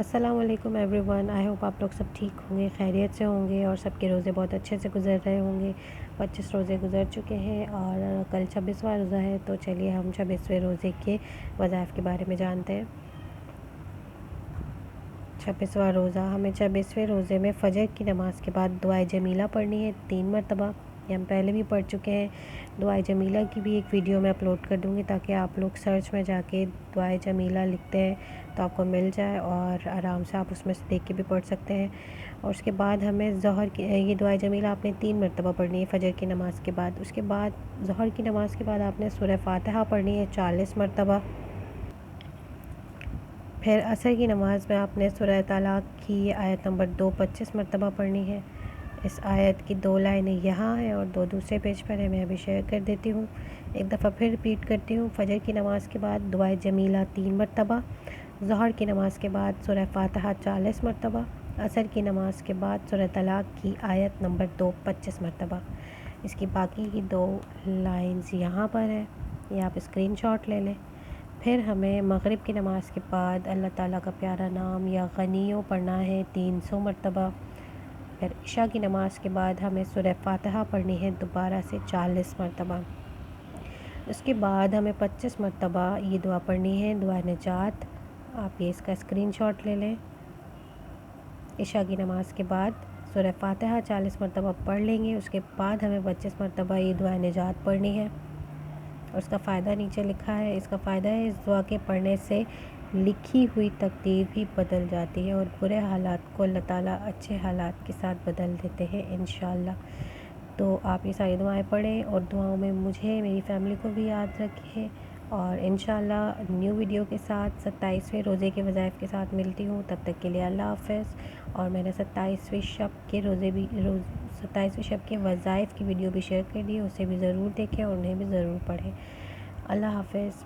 السلام علیکم every one, I hope آپ لوگ سب ٹھیک ہوں گے، خیریت سے ہوں گے اور سب کے روزے بہت اچھے سے گزر رہے ہوں گے۔ 25 روزے گزر چکے ہیں اور کل 26واں روزہ ہے، تو چلیے ہم 26ویں روزے کے وظائف کے بارے میں جانتے ہیں۔ 26واں روزہ، ہمیں 26ویں روزے میں فجر کی نماز کے بعد دعائے جمیلہ پڑھنی ہے 3 مرتبہ۔ یہ ہم پہلے بھی پڑھ چکے ہیں۔ دعائے جمیلہ کی بھی ایک ویڈیو میں اپلوڈ کر دوں گی تاکہ آپ لوگ سرچ میں جا کے دعائے جمیلہ لکھتے ہیں تو آپ کو مل جائے اور آرام سے آپ اس میں سے دیکھ کے بھی پڑھ سکتے ہیں۔ اور اس کے بعد ہمیں یہ دعائے جمیلہ آپ نے 3 مرتبہ پڑھنی ہے فجر کی نماز کے بعد۔ اس کے بعد ظہر کی نماز کے بعد آپ نے سورہ فاتحہ پڑھنی ہے 40 مرتبہ۔ پھر عصر کی نماز میں آپ نے سورہ طلاق کی آیت نمبر 2 25 مرتبہ پڑھنی ہے۔ اس آیت کی 2 لائنیں یہاں ہیں اور 2 دوسرے پیج پر ہیں، میں ابھی شیئر کر دیتی ہوں۔ ایک دفعہ پھر ریپیٹ کرتی ہوں۔ فجر کی نماز کے بعد دعائے جمیلہ 3 مرتبہ، ظہر کی نماز کے بعد سورہ فاتحہ 40 مرتبہ، عصر کی نماز کے بعد سورہ طلاق کی آیت نمبر 2 25 مرتبہ۔ اس کی باقی کی 2 لائنز یہاں پر ہیں، یہ آپ اسکرین شاٹ لے لیں۔ پھر ہمیں مغرب کی نماز کے بعد اللہ تعالیٰ کا پیارا نام یا غنیوں پڑھنا ہے 300 مرتبہ۔ پھر عشاء کی نماز کے بعد ہمیں سورہ فاتحہ پڑھنی ہے دوبارہ سے 40 مرتبہ۔ اس کے بعد ہمیں 25 مرتبہ یہ دعا پڑھنی ہے، دعا نجات۔ آپ یہ اس کا اسکرین شاٹ لے لیں۔ عشاء کی نماز کے بعد سورہ فاتحہ 40 مرتبہ پڑھ لیں گے، اس کے بعد ہمیں 25 مرتبہ یہ دعا نجات پڑھنی ہے۔ اور اس کا فائدہ نیچے لکھا ہے۔ اس کا فائدہ ہے اس دعا کے پڑھنے سے لکھی ہوئی تقدیر بھی بدل جاتی ہے اور برے حالات کو اللہ تعالیٰ اچھے حالات کے ساتھ بدل دیتے ہیں انشاءاللہ۔ تو آپ یہ ساری دعائیں پڑھیں اور دعاؤں میں مجھے، میری فیملی کو بھی یاد رکھیں، اور انشاءاللہ نیو ویڈیو کے ساتھ 27ویں روزے کے وظائف کے ساتھ ملتی ہوں۔ تب تک کے لیے اللہ حافظ۔ اور میں نے 27ویں شب کے وظائف کی ویڈیو بھی شیئر کر دی ہے، اسے بھی ضرور دیکھیں اور انہیں بھی ضرور پڑھیں۔ اللہ حافظ۔